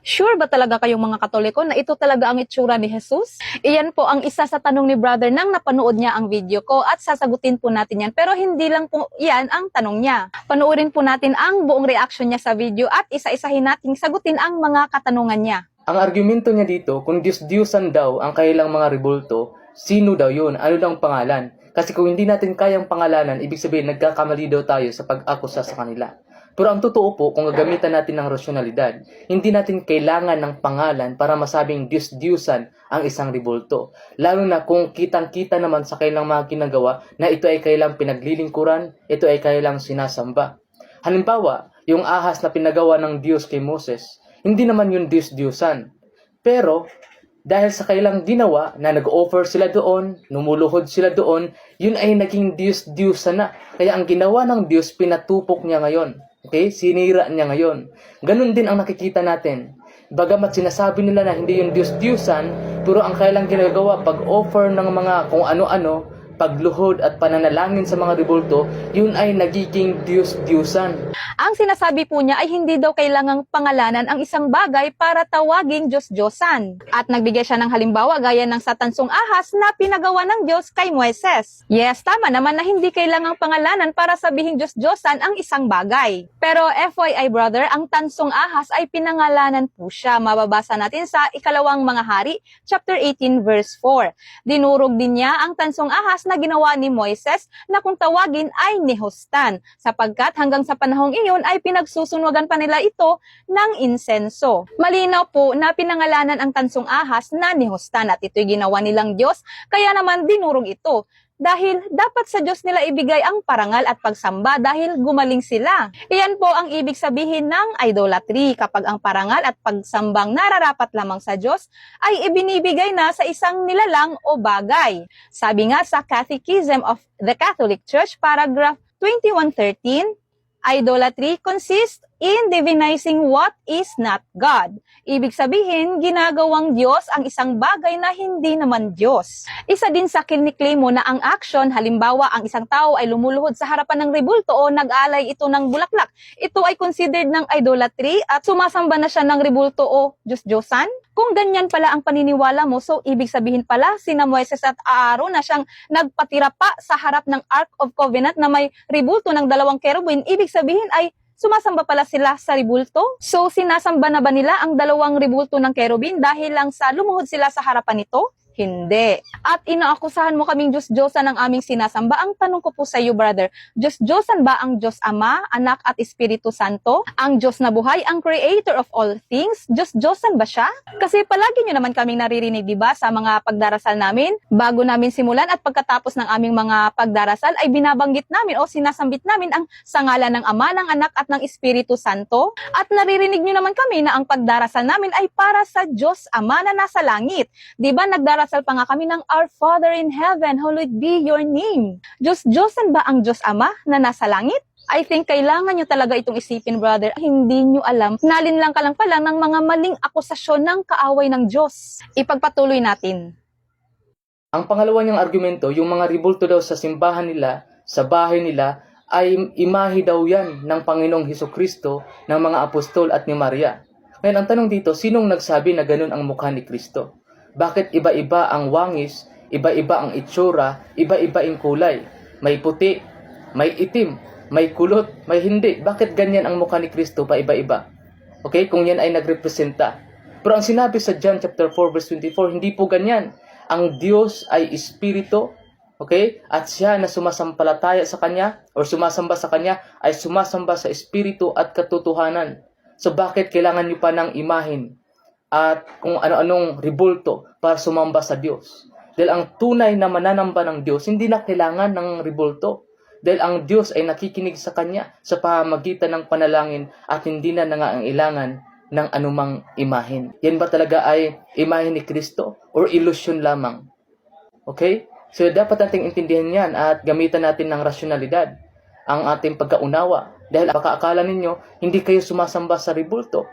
Sure ba talaga kayong mga Katoliko na ito talaga ang itsura ni Jesus? Iyan po ang isa sa tanong ni brother nang napanood niya ang video ko at sasagutin po natin yan. Pero hindi lang po yan ang tanong niya. Panoorin po natin ang buong reaction niya sa video at isa-isahin nating sagutin ang mga katanungan niya. Ang argumento niya dito, kung Diyos-Diyosan daw ang kailang mga rebulto, sino daw yun? Ano daw ang pangalan? Kasi kung hindi natin kayang pangalanan, ibig sabihin nagkakamali daw tayo sa pag-akusa sa kanila. Pero ang totoo po, kung gagamitan natin ng rasyonalidad, hindi natin kailangan ng pangalan para masabing Diyos-Diyosan ang isang rebulto. Lalo na kung kitang-kita naman sa kailang mga ginagawa na ito ay kailang pinaglilingkuran, ito ay kailang sinasamba. Halimbawa, yung ahas na pinagawa ng Diyos kay Moses, hindi naman yun Diyos-Diyosan. Pero, dahil sa kailang ginawa na nag-offer sila doon, numuluhod sila doon, yun ay naging Diyos-Diyosan na. Kaya ang ginawa ng Diyos, pinatupok niya ngayon. Okay? Sinira niya ngayon. Ganun din ang nakikita natin. Bagamat sinasabi nila na hindi yung Diyos-Diyosan, pero ang kailang ginagawa, pag-offer ng mga kung ano-ano, pagluhod at pananalangin sa mga rebulto, yun ay nagiging Diyos-Diyosan. Ang sinasabi po niya ay hindi daw kailangang pangalanan ang isang bagay para tawaging Diyos-Diyosan. At nagbigay siya ng halimbawa gaya ng sa tansong ahas na pinagawa ng Diyos kay Moises. Yes, tama naman na hindi kailangang pangalanan para sabihin Diyos-Diyosan ang isang bagay. Pero FYI brother, ang tansong ahas ay pinangalanan po siya. Mababasa natin sa Ikalawang Mga Hari, chapter 18, verse 4. Dinurog din niya ang tansong ahas na ginawa ni Moises na kung tawagin ay nihustan, sapagkat hanggang sa panahong iyon ay pinagsusunwagan pa nila ito ng insenso. Malinaw po na pinangalanan ang tansong ahas na nihustan at ito'y ginawa nilang Diyos, kaya naman dinurog ito. Dahil dapat sa Diyos nila ibigay ang parangal at pagsamba dahil gumaling sila. Iyan po ang ibig sabihin ng idolatry, kapag ang parangal at pagsambang nararapat lamang sa Diyos ay ibinibigay na sa isang nilalang o bagay. Sabi nga sa Catechism of the Catholic Church, paragraph 2113, idolatry consists in divinizing what is not God. Ibig sabihin, ginagawang Diyos ang isang bagay na hindi naman Diyos. Isa din sa kiniklaim mo na ang action, halimbawa ang isang tao ay lumuluhod sa harapan ng rebulto o nag-alay ito ng bulaklak, ito ay considered ng idolatry at sumasamba na siya ng rebulto o Diyos-Diyosan? Kung ganyan pala ang paniniwala mo, so ibig sabihin pala sina Moises at Aaron na siyang nagpatira pa sa harap ng Ark of Covenant na may rebulto ng 2 kerubin, ibig sabihin ay sumasamba pala sila sa rebulto? So, sinasamba na ba nila ang 2 rebulto ng kerubin dahil lang sa lumuhod sila sa harapan nito? Hindi. At inaakusahan mo kaming Diyos-Diyosan ang aming sinasamba. Ang tanong ko po sa iyo, brother, Diyos-Diyosan ba ang Diyos Ama, Anak at Espiritu Santo? Ang Diyos na buhay, ang Creator of all things? Diyos-Diyosan ba siya? Kasi palagi nyo naman kaming naririnig, diba, sa mga pagdarasal namin, bago namin simulan at pagkatapos ng aming mga pagdarasal ay binabanggit namin o sinasambit namin ang sa ngalan ng Ama, ng Anak at ng Espiritu Santo. At naririnig nyo naman kami na ang pagdarasal namin ay para sa Diyos Ama na nasa langit. Diba, nagdarasal pa nga kami ng Our Father in Heaven, hallowed be your name. Diyos-Diyosan ba ang Diyos Ama na nasa langit? I think kailangan nyo talaga itong isipin, brother. Hindi nyo alam, nalinlang ka lang pala ng mga maling akusasyon ng kaaway ng Diyos. Ipagpatuloy natin. Ang pangalawa niyang argumento, yung mga rebulto daw sa simbahan nila, sa bahay nila, ay imahe daw yan ng Panginoong Hesukristo, ng mga apostol at ni Maria. Ngayon, ang tanong dito, sinong nagsabi na ganun ang mukha ni Kristo? Bakit iba-iba ang wangis, iba-iba ang itsura, iba-iba ang kulay? May puti, may itim, may kulot, may hindi. Bakit ganyan ang mukha ni Kristo pa iba-iba? Okay, kung yan ay nagrepresenta. Pero ang sinabi sa John chapter 4 verse 24, hindi po ganyan. Ang Diyos ay Espiritu, okay? At siya na sumasampalataya sa Kanya o sumasamba sa Kanya ay sumasamba sa Espiritu at katotohanan. So bakit kailangan niyo pa ng imahin at kung ano-anong rebulto para sumamba sa Diyos? Dahil ang tunay na mananamba ng Diyos, hindi na kailangan ng rebulto. Dahil ang Diyos ay nakikinig sa Kanya sa pamamagitan ng panalangin at hindi na nangangailangan ng anumang imahin. Yan ba talaga ay imahin ni Kristo or ilusyon lamang? Okay? So dapat nating intindihan yan at gamitan natin ng rasyonalidad ang ating pagkaunawa. Dahil baka akala ninyo, hindi kayo sumasamba sa rebulto.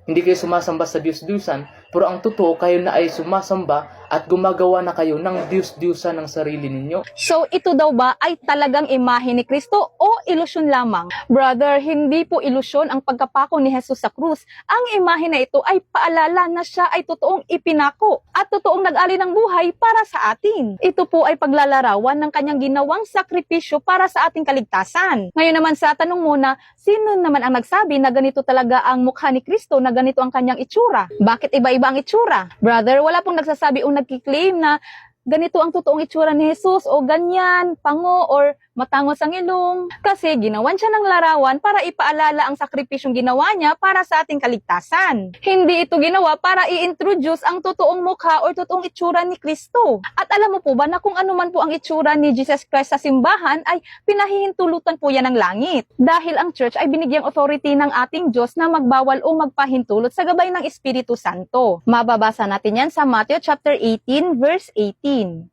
Hindi kayo sumasamba sa Diyos-Diyosan Pero ang totoo, kayo na ay sumasamba at gumagawa na kayo ng Diyos-Diyosan ng sarili ninyo. So ito daw ba ay talagang imahe ni Kristo o ilusyon lamang? Brother, hindi po ilusyon ang pagkapako ni Jesus sa krus. Ang imahe na ito ay paalala na siya ay totoong ipinako at totoong nag-alay ng buhay para sa atin. Ito po ay paglalarawan ng kanyang ginawang sakripisyo para sa ating kaligtasan. Ngayon naman sa tanong muna, sino naman ang nagsabi na ganito talaga ang mukha ni Kristo, na ganito ang kanyang itsura? Bakit iba-iba ang itsura? Brother, wala pong nagsasabi o nagkiklaim na ganito ang totoong itsura ni Jesus o ganyan, pango or matangos ang ilong. Kasi ginawan siya ng larawan para ipaalala ang sakripisyong ginawa niya para sa ating kaligtasan. Hindi ito ginawa para i-introduce ang totoong mukha o totoong itsura ni Kristo. At alam mo po ba na kung ano man po ang itsura ni Jesus Christ sa simbahan ay pinahihintulutan po yan ng langit. Dahil ang church ay binigyang authority ng ating Diyos na magbawal o magpahintulot sa gabay ng Espiritu Santo. Mababasa natin yan sa Matthew chapter 18 verse 18.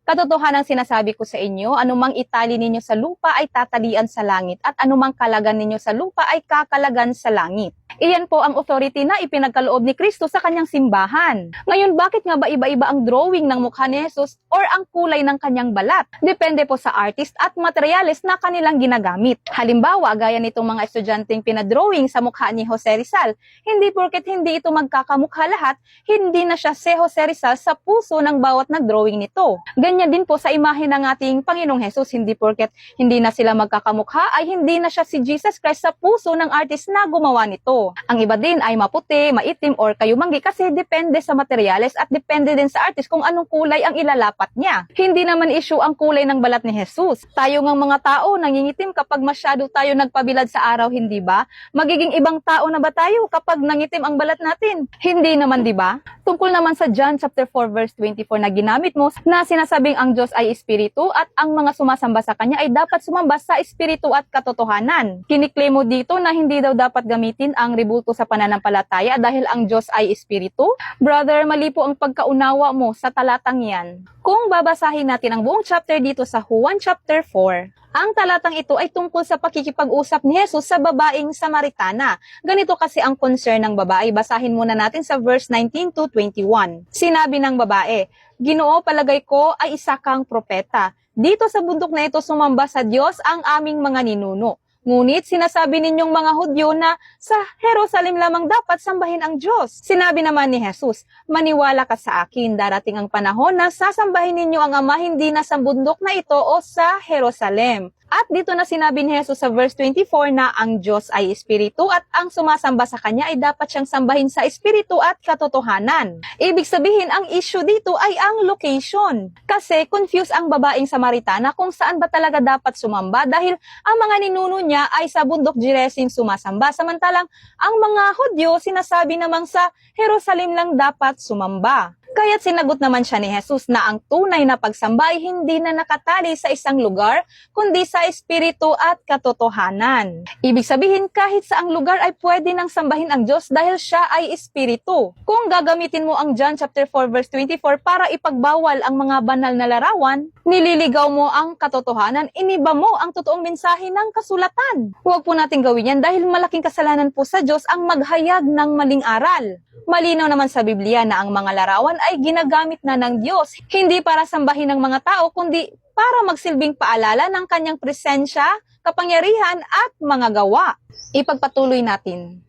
Katotohanan sinasabi ko sa inyo, anumang itali ninyo sa lupa ay tatalian sa langit at anumang kalagan ninyo sa lupa ay kakalagan sa langit. Iyan po ang authority na ipinagkaloob ni Kristo sa kanyang simbahan. Ngayon, bakit nga ba iba-iba ang drawing ng mukha ni Jesus or ang kulay ng kanyang balat? Depende po sa artist at materyales na kanilang ginagamit. Halimbawa, gaya nitong mga estudyanteng pinadrawing sa mukha ni Jose Rizal, hindi porket hindi ito magkakamukha lahat, hindi na siya si Jose Rizal sa puso ng bawat nagdrawing nito. Ganyan din po sa imahe ng ating Panginoong Jesus, hindi porket hindi na sila magkakamukha ay hindi na siya si Jesus Christ sa puso ng artist na gumawa nito. Ang iba din ay maputi, maitim or kayumanggi kasi depende sa materyales at depende din sa artist kung anong kulay ang ilalapat niya. Hindi naman issue ang kulay ng balat ni Jesus. Tayo ngang mga tao nangingitim kapag masyado tayo nagpabilad sa araw, hindi ba? Magiging ibang tao na ba tayo kapag nangitim ang balat natin? Hindi naman, di ba? Tungkol naman sa John chapter 4 verse 24 na ginamit mo na sinasabing ang Diyos ay espiritu at ang mga sumasamba sa Kanya ay dapat sumamba sa espiritu at katotohanan. Kiniklaim mo dito na hindi daw dapat gamitin ang ribulto sa pananampalataya dahil ang Diyos ay espiritu? Brother, mali po ang pagkaunawa mo sa talatang yan. Kung babasahin natin ang buong chapter dito sa Juan chapter 4, ang talatang ito ay tungkol sa pakikipag-usap ni Jesus sa babaeng Samaritana. Ganito kasi ang concern ng babae. Basahin muna natin sa verse 19 to 21. Sinabi ng babae, Ginoo, palagay ko ay isa kang propeta. Dito sa bundok na ito sumamba sa Diyos ang aming mga ninuno. Ngunit sinasabi ninyong mga Hudyo na sa Jerusalem lamang dapat sambahin ang Diyos. Sinabi naman ni Jesus, maniwala ka sa akin, darating ang panahon na sasambahin ninyo ang Ama hindi na sa bundok na ito o sa Jerusalem. At dito na sinabi ni Jesus sa verse 24 na ang Diyos ay espiritu at ang sumasamba sa Kanya ay dapat siyang sambahin sa espiritu at katotohanan. Ibig sabihin, ang issue dito ay ang location. Kasi confused ang babaeng Samaritana kung saan ba talaga dapat sumamba dahil ang mga ninuno niya ay sa bundok Gerizim sumasamba. Samantalang ang mga Hudyo sinasabi namang sa Jerusalem lang dapat sumamba. Kaya't sinagot naman siya ni Jesus na ang tunay na pagsamba ay hindi na nakatali sa isang lugar, kundi sa espiritu at katotohanan. Ibig sabihin, kahit saang lugar ay pwede nang sambahin ang Diyos dahil siya ay espiritu. Kung gagamitin mo ang John chapter 4 verse 24 para ipagbawal ang mga banal na larawan, nililigaw mo ang katotohanan, iniba mo ang totoong mensahe ng kasulatan. Huwag po natin gawin yan dahil malaking kasalanan po sa Diyos ang maghayag ng maling aral. Malinaw naman sa Biblia na ang mga larawan ay ginagamit na ng Diyos, hindi para sambahin ng mga tao, kundi para magsilbing paalala ng kanyang presensya, kapangyarihan at mga gawa. Ipagpatuloy natin.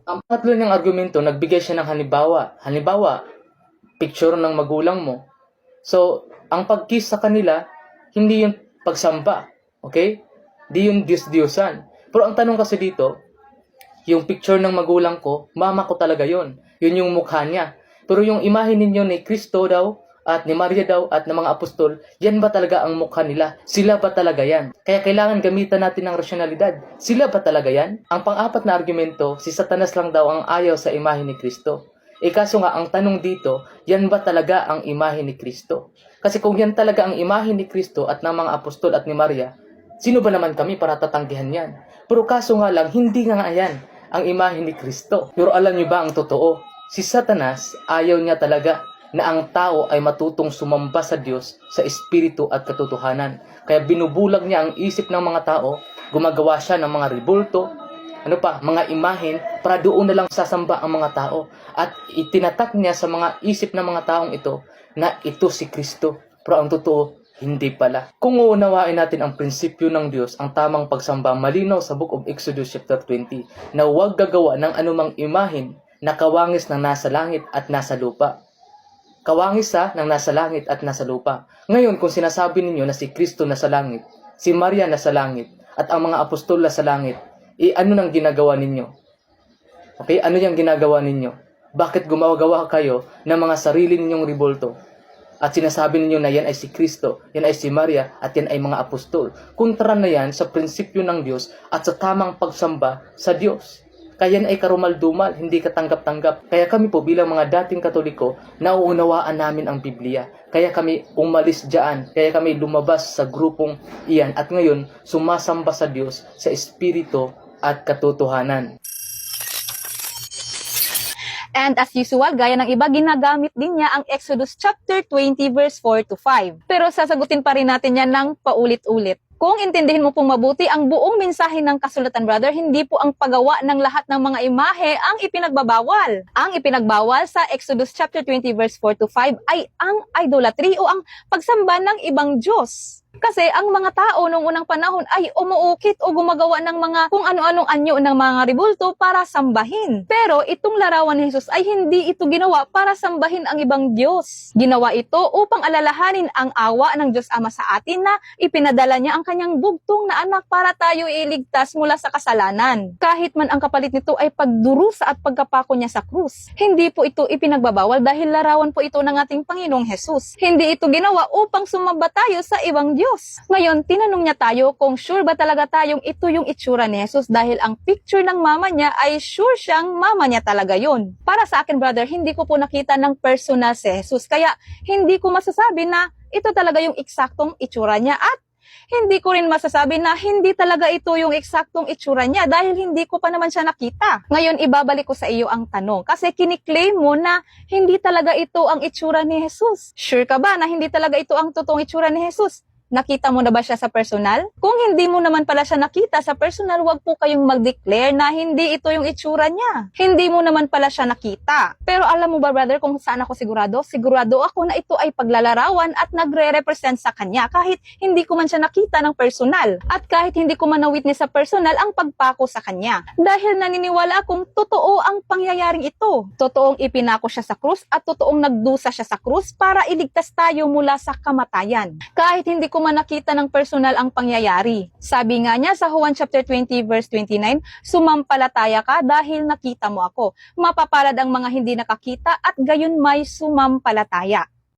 Ang pangatlo niyang argumento, nagbigay siya ng halimbawa. Halimbawa, picture ng magulang mo. So, ang pag-kiss sa kanila, hindi yung pagsamba. Okay? Di yung Diyos-Diyosan. Pero ang tanong kasi dito, yung picture ng magulang ko, mama ko talaga yon. Yun yung mukha niya. Pero yung imahe ninyo ni Kristo daw, at ni Maria daw, at ng mga apostol, yan ba talaga ang mukha nila? Sila ba talaga yan? Kaya kailangan gamitan natin ng rasyonalidad. Sila ba talaga yan? Ang pang-apat na argumento, si Satanas lang daw ang ayaw sa imahe ni Kristo. Kaso nga, ang tanong dito, yan ba talaga ang imahe ni Kristo? Kasi kung yan talaga ang imahe ni Kristo at ng mga apostol at ni Maria, sino ba naman kami para tatanggihan yan? Pero kaso nga lang, hindi nga yan ang imahe ni Kristo. Pero alam niyo ba ang totoo? Si Satanas, ayaw niya talaga na ang tao ay matutong sumamba sa Diyos sa espiritu at katotohanan. Kaya binubulag niya ang isip ng mga tao, gumagawa siya ng mga ribulto, mga imahen para doon na lang sasamba ang mga tao. At itinatak niya sa mga isip ng mga taong ito na ito si Kristo. Pero ang totoo, hindi pala. Kung uunawain natin ang prinsipyo ng Diyos, ang tamang pagsamba, malinaw sa Book of Exodus chapter 20, na huwag gagawa ng anumang imahen na kawangis ng nasa langit at nasa lupa. Kawangis ng nasa langit at nasa lupa. Ngayon, kung sinasabi ninyo na si Kristo nasa langit, si Maria nasa langit, at ang mga apostol nasa langit, ano nang ginagawa ninyo? Okay, ano yung ginagawa ninyo? Bakit gumawa kayo ng mga sarili ninyong ribulto? At sinasabi ninyo na yan ay si Kristo, yan ay si Maria, at yan ay mga apostol. Kontra na yan sa prinsipyo ng Diyos at sa tamang pagsamba sa Diyos. Kaya yan ay karumal-dumal, hindi katanggap-tanggap. Kaya kami po bilang mga dating Katoliko, nauunawaan namin ang Biblia. Kaya kami umalis dyan, kaya kami lumabas sa grupong iyan. At ngayon, sumasamba sa Diyos sa Espiritu at katotohanan. And as usual, gaya ng iba, ginagamit din niya ang Exodus chapter 20 verse 4 to 5. Pero sasagutin pa rin natin yan ng paulit-ulit. Kung intindihin mo pong mabuti ang buong mensahe ng kasulatan, brother, hindi po ang paggawa ng lahat ng mga imahe ang ipinagbabawal. Ang ipinagbawal sa Exodus chapter 20 verse 4 to 5 ay ang idolatry o ang pagsamba ng ibang Diyos. Kasi ang mga tao noong unang panahon ay umuukit o gumagawa ng mga kung ano-anong anyo ng mga ribulto para sambahin. Pero itong larawan ni Jesus ay hindi ito ginawa para sambahin ang ibang Diyos. Ginawa ito upang alalahanin ang awa ng Diyos Ama sa atin na ipinadala niya ang kanyang bugtong na anak para tayo iligtas mula sa kasalanan. Kahit man ang kapalit nito ay pagdurusa at pagkapako niya sa krus. Hindi po ito ipinagbabawal dahil larawan po ito ng ating Panginoong Jesus. Hindi ito ginawa upang sumamba tayo sa ibang Diyos. Ngayon, tinanong niya tayo kung sure ba talaga tayong ito yung itsura ni Jesus dahil ang picture ng mama niya ay sure siyang mama niya talaga yun. Para sa akin, brother, hindi ko po nakita ng personal si Jesus. Kaya hindi ko masasabi na ito talaga yung eksaktong itsura niya at hindi ko rin masasabi na hindi talaga ito yung eksaktong itsura niya dahil hindi ko pa naman siya nakita. Ngayon, ibabalik ko sa iyo ang tanong kasi kiniklaim mo na hindi talaga ito ang itsura ni Jesus. Sure ka ba na hindi talaga ito ang totoong itsura ni Jesus? Nakita mo na ba siya sa personal? Kung hindi mo naman pala siya nakita sa personal, wag po kayong mag-declare na hindi ito yung itsura niya. Hindi mo naman pala siya nakita. Pero alam mo ba, brother, kung saan ako sigurado? Sigurado ako na ito ay paglalarawan at nagre-represent sa kanya kahit hindi ko man siya nakita ng personal. At kahit hindi ko man na-witness sa personal ang pagpako sa kanya. Dahil naniniwala akong totoo ang pangyayaring ito. Totoong ipinako siya sa krus at totoong nagdusa siya sa krus para iligtas tayo mula sa kamatayan. Kahit hindi ko man nakita ng personal ang pangyayari. Sabi nga niya sa Juan chapter 20 verse 29, sumampalataya ka dahil nakita mo ako. Mapapalad ang mga hindi nakakita at gayon may sumampalataya.